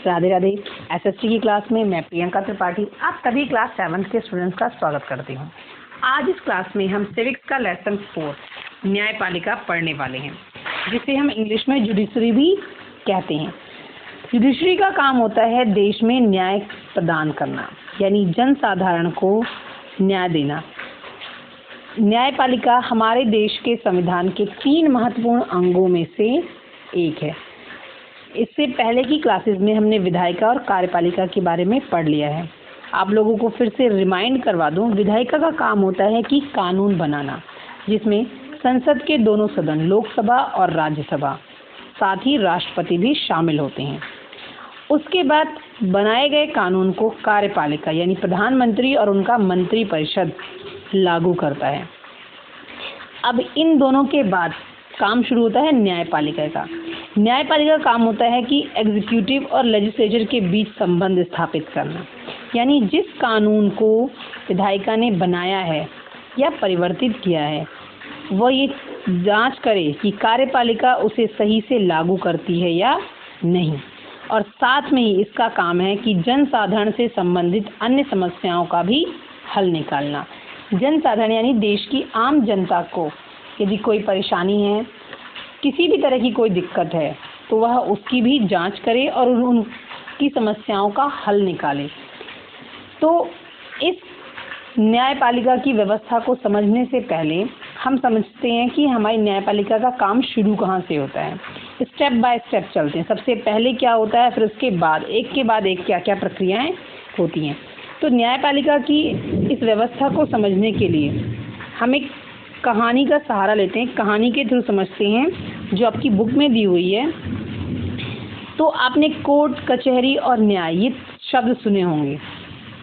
Radhe Radhe. SST की class में मैं प्रियंका त्रिपाठी आप सभी क्लास 7th के स्टूडेंट्स का स्वागत करती हूँ। आज इस क्लास में हम सिविक्स का लेसन 4 न्यायपालिका पढ़ने वाले हैं, जिसे हम इंग्लिश में जुडिशरी भी कहते हैं। जुडिशरी का काम होता है देश में न्याय प्रदान करना, यानी जनसाधारण को न्याय देना। न्यायपालिका हमारे देश के संविधान के 3 महत्वपूर्ण अंगों में से एक है। इससे पहले की क्लासेस में हमने विधायिका और कार्यपालिका के बारे में पढ़ लिया है। आप लोगों को फिर से रिमाइंड करवा दूं, विधायिका का काम होता है कि कानून बनाना, जिसमें संसद के दोनों सदन लोकसभा और राज्यसभा, साथ ही राष्ट्रपति भी शामिल होते हैं। उसके बाद बनाए गए कानून को कार्यपालिका यानी प्रधानमंत्री और उनका मंत्रिपरिषद लागू करता है। अब इन दोनों के बाद काम शुरू होता है न्यायपालिका का। न्यायपालिका का काम होता है कि एग्जीक्यूटिव और लेजिस्लेचर के बीच संबंध स्थापित करना, यानी जिस कानून को विधायिका ने बनाया है या परिवर्तित किया है, वह ये जांच करे कि कार्यपालिका उसे सही से लागू करती है या नहीं। और साथ में ही इसका काम है कि जनसाधारण से संबंधित अन्य समस्याओं का भी हल निकालना। जनसाधारण यानी देश की आम जनता को यदि कोई परेशानी है, किसी भी तरह की कोई दिक्कत है, तो वह उसकी भी जांच करे और उनकी समस्याओं का हल निकाले। तो इस न्यायपालिका की व्यवस्था को समझने से पहले हम समझते हैं कि हमारी न्यायपालिका का काम शुरू कहाँ से होता है। स्टेप बाय स्टेप चलते हैं। सबसे पहले क्या होता है, फिर उसके बाद एक क्या क्या प्रक्रियाएं होती हैं। तो न्यायपालिका की इस व्यवस्था को समझने के लिए हम एक कहानी का सहारा लेते हैं। कहानी के थ्रू समझते हैं, जो आपकी बुक में दी हुई है। तो आपने कोर्ट, कचहरी और न्याय ये शब्द सुने होंगे।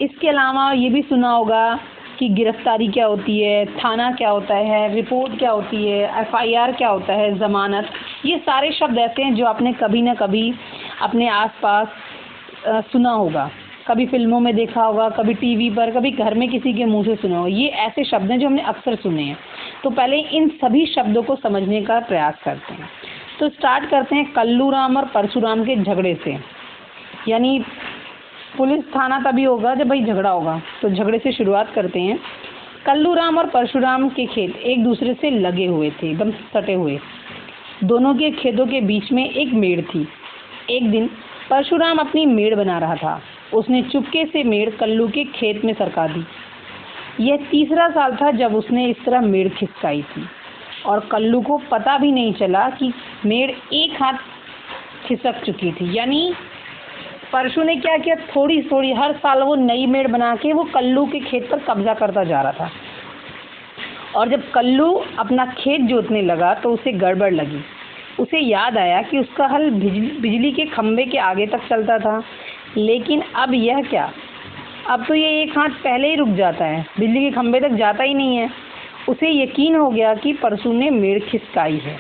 इसके अलावा ये भी सुना होगा कि गिरफ्तारी क्या होती है, थाना क्या होता है, रिपोर्ट क्या होती है, एफआईआर क्या होता है, जमानत। ये सारे शब्द ऐसे हैं जो आपने कभी ना कभी अपने आसपास सुना होगा, कभी फिल्मों में देखा होगा, कभी टीवी पर, कभी घर में किसी के मुंह से सुना होगा। ये ऐसे शब्द हैं जो हमने अक्सर सुने हैं। तो पहले इन सभी शब्दों को समझने का प्रयास करते हैं। तो स्टार्ट करते हैं कल्लूराम और परशुराम के झगड़े से। यानी पुलिस थाना तभी होगा जब भाई झगड़ा होगा, तो झगड़े से शुरुआत करते हैं। कल्लूराम और परशुराम के खेत एक दूसरे से लगे हुए थे, एकदम सटे हुए। दोनों के खेतों के बीच में एक मेड़ थी। एक दिन परशुराम अपनी मेड़ बना रहा था। उसने चुपके से मेड़ कल्लू के खेत में सरका दी। यह तीसरा साल था जब उसने इस तरह मेड़ खिसकाई थी, और कल्लू को पता भी नहीं चला कि मेड़ एक हाथ खिसक चुकी थी। यानी परशु ने क्या किया, थोड़ी थोड़ी हर साल वो नई मेड़ बना के वो कल्लू के खेत पर कब्जा करता जा रहा था। और जब कल्लू अपना खेत जोतने लगा तो उसे गड़बड़ लगी। उसे याद आया कि उसका हल बिजली के खंभे के आगे तक चलता था, लेकिन अब यह क्या, अब तो ये एक हाथ पहले ही रुक जाता है, बिजली के खंभे तक जाता ही नहीं है। उसे यकीन हो गया कि परशु ने मेड़ खिसकाई है।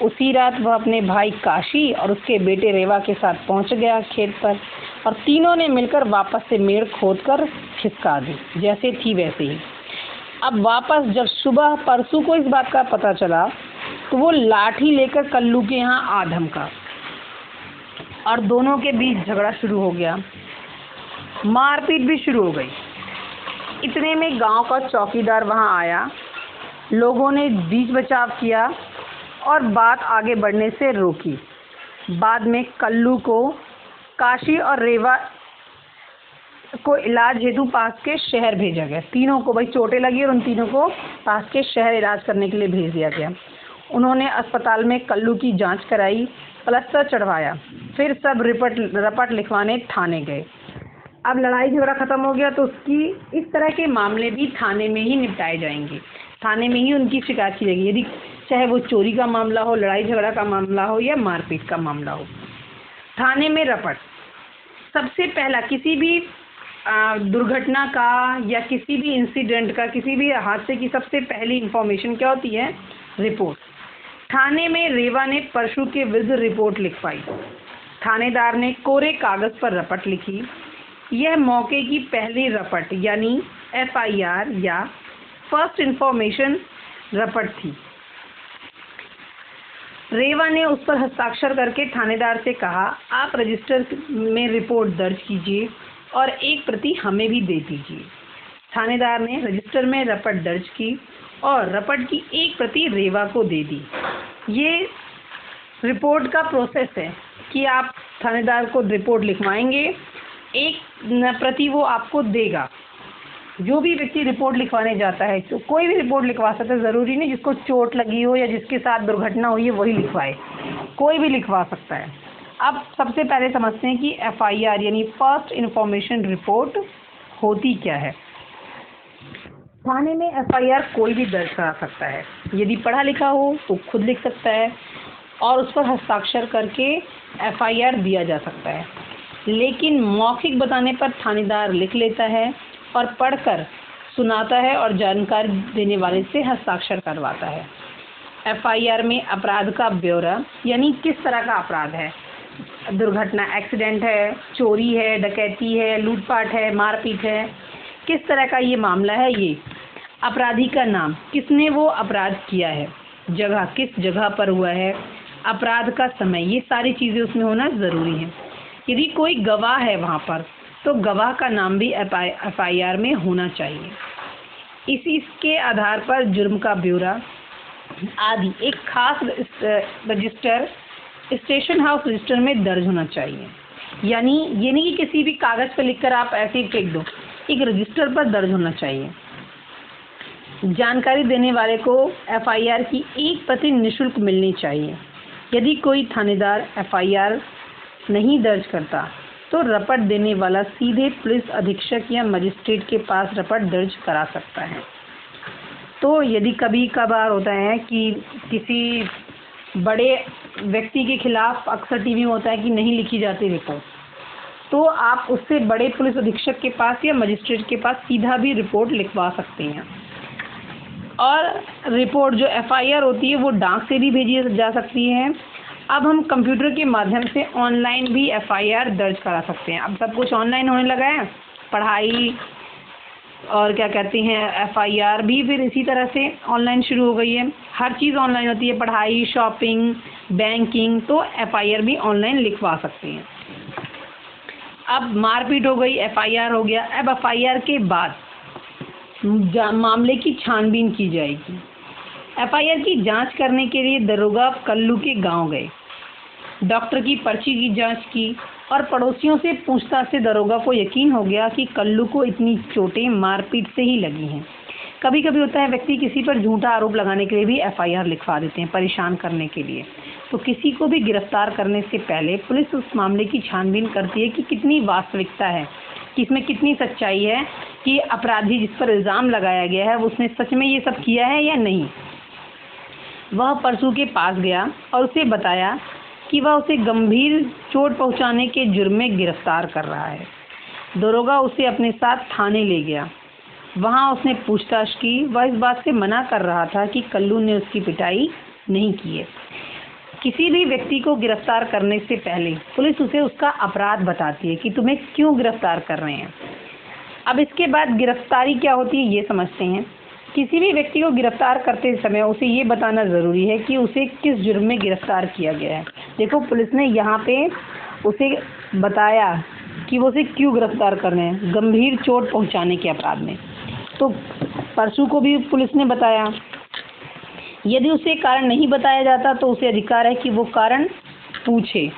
उसी रात वह अपने भाई काशी और उसके बेटे रेवा के साथ पहुंच गया खेत पर, और तीनों ने मिलकर वापस से मेड़ खोदकर खिसका दी, जैसे थी वैसे ही। अब वापस जब सुबह परशु को इस बात का पता चला, तो वो लाठी लेकर कल्लू के यहाँ आ धमका, और दोनों के बीच झगड़ा शुरू हो गया। मारपीट भी शुरू हो गई। इतने में गांव का चौकीदार वहां आया। लोगों ने बीच बचाव किया और बात आगे बढ़ने से रोकी। बाद में कल्लू को काशी और रेवा को इलाज हेतु पास के शहर भेजा गया। तीनों को भाई चोटें लगी और उन तीनों को पास के शहर इलाज करने के लिए भेज दिया गया। उन्होंने अस्पताल में कल्लू की जांच कराई, प्लास्टर चढ़वाया, फिर सब रपट लिखवाने थाने गए। अब लड़ाई झगड़ा खत्म हो गया, तो उसकी इस तरह के मामले भी थाने में ही निपटाए जाएंगे। थाने में ही उनकी शिकायत की जाएगी, यदि चाहे वो चोरी का मामला हो, लड़ाई झगड़ा का मामला हो या मारपीट का मामला हो। थाने में रपट सबसे पहला, किसी भी दुर्घटना का या किसी भी इंसिडेंट का, किसी भी हादसे की सबसे पहली इंफॉर्मेशन क्या होती है, रिपोर्ट। थाने में रेवा ने परशु के विरुद्ध रिपोर्ट लिखवाई। थानेदार ने कोरे कागज पर रपट लिखी। यह मौके की पहली रपट यानी एफआईआर या फर्स्ट इंफॉर्मेशन रपट थी। रेवा ने उस पर हस्ताक्षर करके थानेदार से कहा, आप रजिस्टर में रिपोर्ट दर्ज कीजिए और एक प्रति हमें भी दे दीजिए। थानेदार ने रजिस्टर में रपट दर्ज की और रपट की एक प्रति रेवा को दे दी। ये रिपोर्ट का प्रोसेस है कि आप थानेदार को रिपोर्ट लिखवाएंगे, एक प्रति वो आपको देगा। जो भी व्यक्ति रिपोर्ट लिखवाने जाता है, तो कोई भी रिपोर्ट लिखवा सकता है, ज़रूरी नहीं जिसको चोट लगी हो या जिसके साथ दुर्घटना हुई है वही लिखवाए, कोई भी लिखवा सकता है। अब सबसे पहले समझते हैं कि FIR यानी फर्स्ट इन्फॉर्मेशन रिपोर्ट होती क्या है। थाने में FIR कोई भी दर्ज करा सकता है। यदि पढ़ा लिखा हो तो खुद लिख सकता है और उस पर हस्ताक्षर करके FIR दिया जा सकता है। लेकिन मौखिक बताने पर थानेदार लिख लेता है और पढ़कर सुनाता है और जानकारी देने वाले से हस्ताक्षर करवाता है। FIR में अपराध का ब्यौरा यानी किस तरह का अपराध है, दुर्घटना, एक्सीडेंट है, चोरी है, डकैती है, लूटपाट है, मारपीट है, किस तरह का ये मामला है, ये अपराधी का नाम, किसने वो अपराध किया है, जगह, किस जगह पर हुआ है, अपराध का समय, ये सारी चीज़ें उसमें होना ज़रूरी है। यदि कोई गवाह है वहाँ पर तो गवाह का नाम भी FIR में होना चाहिए। इसके आधार पर जुर्म का ब्यौरा आदि एक खास रजिस्टर, स्टेशन हाउस रजिस्टर में दर्ज होना चाहिए। यानी ये नहीं कि किसी भी कागज़ पर लिखकर आप ऐसे ही फेंक दो, एक रजिस्टर पर दर्ज होना चाहिए। जानकारी देने वाले को FIR की एक प्रति निःशुल्क मिलनी चाहिए। यदि कोई थानेदार FIR नहीं दर्ज करता तो रपट देने वाला सीधे पुलिस अधीक्षक या मजिस्ट्रेट के पास रपट दर्ज करा सकता है। तो यदि कभी कभार होता है कि किसी बड़े व्यक्ति के खिलाफ अक्सर टीवी में होता है कि नहीं लिखी जाती रिपोर्ट, तो आप उससे बड़े पुलिस अधीक्षक के पास या मजिस्ट्रेट के पास सीधा भी रिपोर्ट लिखवा सकते हैं। और रिपोर्ट जो FIR होती है वो डाक से भी भेजी जा सकती है। अब हम कंप्यूटर के माध्यम से ऑनलाइन भी FIR दर्ज करा सकते हैं। अब सब कुछ ऑनलाइन होने लगा है, पढ़ाई और क्या कहते हैं FIR भी फिर इसी तरह से ऑनलाइन शुरू हो गई है। हर चीज़ ऑनलाइन होती है, पढ़ाई, शॉपिंग, बैंकिंग, तो FIR भी ऑनलाइन लिखवा सकते हैं। अब मारपीट हो गई, FIR हो गया। अब FIR के बाद मामले की छानबीन की जाएगी। FIR की जांच करने के लिए दरोगा कल्लू के गांव गए, डॉक्टर की पर्ची की जांच की और पड़ोसियों से पूछताछ से दरोगा को यकीन हो गया कि कल्लू को इतनी चोटें मारपीट से ही लगी हैं। कभी कभी होता है व्यक्ति किसी पर झूठा आरोप लगाने के लिए भी FIR लिखवा देते हैं, परेशान करने के लिए। तो किसी को भी गिरफ्तार करने से पहले पुलिस उस मामले की छानबीन करती है कि कितनी वास्तविकता है, कि इसमें कितनी सच्चाई है, कि अपराधी जिस पर इल्ज़ाम लगाया गया है उसने सच में ये सब किया है या नहीं। वह परसू के पास गया और उसे बताया कि वह उसे गंभीर चोट पहुंचाने के जुर्म में गिरफ्तार कर रहा है। दरोगा उसे अपने साथ थाने ले गया। वहां उसने पूछताछ की। वह इस बात से मना कर रहा था कि कल्लू ने उसकी पिटाई नहीं की है। किसी भी व्यक्ति को गिरफ्तार करने से पहले पुलिस उसे उसका अपराध बताती है कि तुम्हें क्यों गिरफ्तार कर रहे हैं। अब इसके बाद गिरफ्तारी क्या होती है ये समझते हैं। किसी भी व्यक्ति को गिरफ्तार करते समय उसे ये बताना ज़रूरी है कि उसे किस जुर्म में गिरफ्तार किया गया है। देखो पुलिस ने यहाँ पे उसे बताया कि वो उसे क्यों गिरफ्तार कर रहे हैं, गंभीर चोट पहुँचाने के अपराध में। तो परसू को भी पुलिस ने बताया। यदि उसे कारण नहीं बताया जाता तो उसे अधिकार है कि वो कारण पूछे।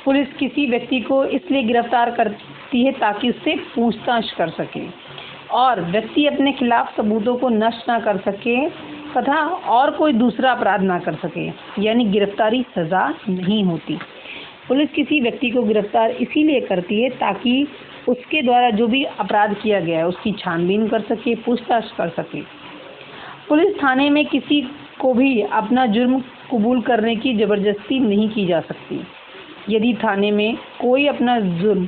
पुलिस किसी व्यक्ति को इसलिए गिरफ्तार करती है ताकि उससे पूछताछ कर सके और व्यक्ति अपने खिलाफ सबूतों को नष्ट ना कर सके तथा और कोई दूसरा अपराध ना कर सके, यानी गिरफ्तारी सज़ा नहीं होती। पुलिस किसी व्यक्ति को गिरफ्तार इसीलिए करती है ताकि उसके द्वारा जो भी अपराध किया गया है उसकी छानबीन कर सके, पूछताछ कर सके। पुलिस थाने में किसी को भी अपना जुर्म कबूल करने की ज़बरदस्ती नहीं की जा सकती। यदि थाने में कोई अपना जुर्म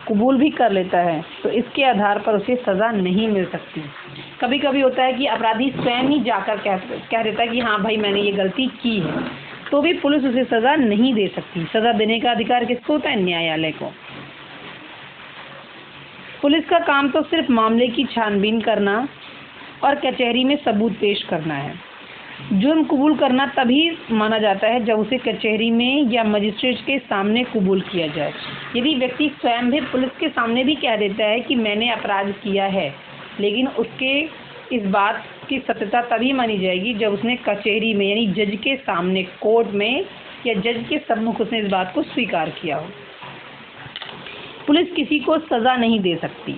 कबूल भी कर लेता है तो इसके आधार पर उसे सज़ा नहीं मिल सकती। कभी कभी होता है कि अपराधी स्वयं ही जाकर कह देता है कि हाँ भाई मैंने ये गलती की है, तो भी पुलिस उसे सज़ा नहीं दे सकती। सज़ा देने का अधिकार किसको होता है? न्यायालय को। पुलिस का काम तो सिर्फ मामले की छानबीन करना और कचहरी में सबूत पेश करना है। जुर्म कबूल करना तभी माना जाता है जब उसे कचहरी में या मजिस्ट्रेट के सामने कबूल किया जाए। यदि व्यक्ति स्वयं भी पुलिस के सामने भी कह देता है कि मैंने अपराध किया है, लेकिन उसके इस बात की सत्यता तभी मानी जाएगी जब उसने कचहरी में यानी जज के सामने, कोर्ट में या जज के सम्मुख उसने इस बात को स्वीकार किया हो। पुलिस किसी को सज़ा नहीं दे सकती।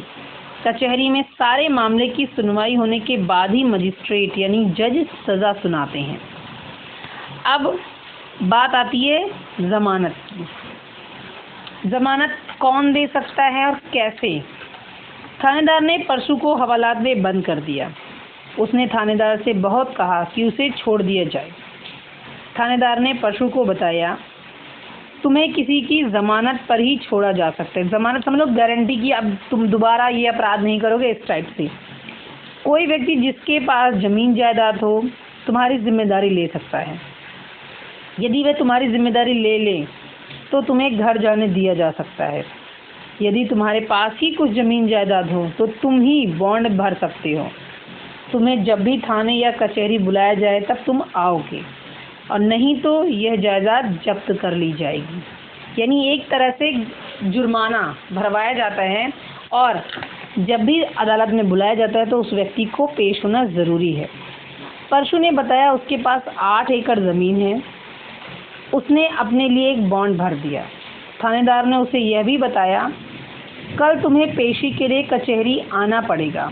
कचहरी में सारे मामले की सुनवाई होने के बाद ही मजिस्ट्रेट यानी जज सज़ा सुनाते हैं। अब बात आती है ज़मानत की। ज़मानत कौन दे सकता है और कैसे? थानेदार ने परशु को हवालात में बंद कर दिया। उसने थानेदार से बहुत कहा कि उसे छोड़ दिया जाए। थानेदार ने परशु को बताया, तुम्हें किसी की ज़मानत पर ही छोड़ा जा सकता है। ज़मानत समझ लो गारंटी की अब तुम दोबारा ये अपराध नहीं करोगे, इस टाइप से। कोई व्यक्ति जिसके पास ज़मीन जायदाद हो तुम्हारी जिम्मेदारी ले सकता है। यदि वह तुम्हारी जिम्मेदारी ले ले तो तुम्हें घर जाने दिया जा सकता है। यदि तुम्हारे पास ही कुछ ज़मीन जायदाद हो तो तुम ही बॉन्ड भर सकते हो। तुम्हें जब भी थाने या कचहरी बुलाया जाए तब तुम आओगे, और नहीं तो यह जायदाद जब्त कर ली जाएगी। यानी एक तरह से जुर्माना भरवाया जाता है, और जब भी अदालत में बुलाया जाता है तो उस व्यक्ति को पेश होना ज़रूरी है। परशु ने बताया उसके पास 8 एकड़ ज़मीन है। उसने अपने लिए एक बॉन्ड भर दिया। थानेदार ने उसे यह भी बताया, कल तुम्हें पेशी के लिए कचहरी आना पड़ेगा।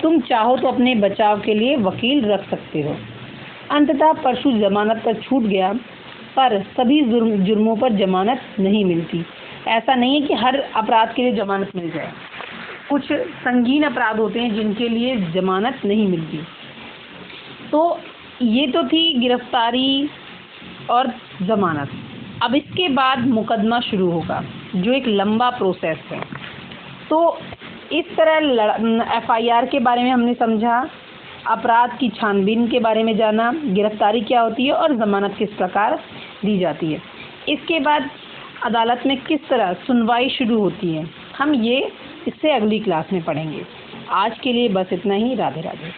तुम चाहो तो अपने बचाव के लिए वकील रख सकते हो। अंततः परशु जमानत पर छूट गया, पर सभी जुर्मों पर जमानत नहीं मिलती। ऐसा नहीं है कि हर अपराध के लिए जमानत मिल जाए। कुछ संगीन अपराध होते हैं जिनके लिए जमानत नहीं मिलती। तो ये तो थी गिरफ्तारी और ज़मानत। अब इसके बाद मुकदमा शुरू होगा, जो एक लंबा प्रोसेस है। तो इस तरह FIR के बारे में हमने समझा, अपराध की छानबीन के बारे में जाना, गिरफ्तारी क्या होती है और ज़मानत किस प्रकार दी जाती है। इसके बाद अदालत में किस तरह सुनवाई शुरू होती है, हम ये इससे अगली क्लास में पढ़ेंगे। आज के लिए बस इतना ही। राधे राधे।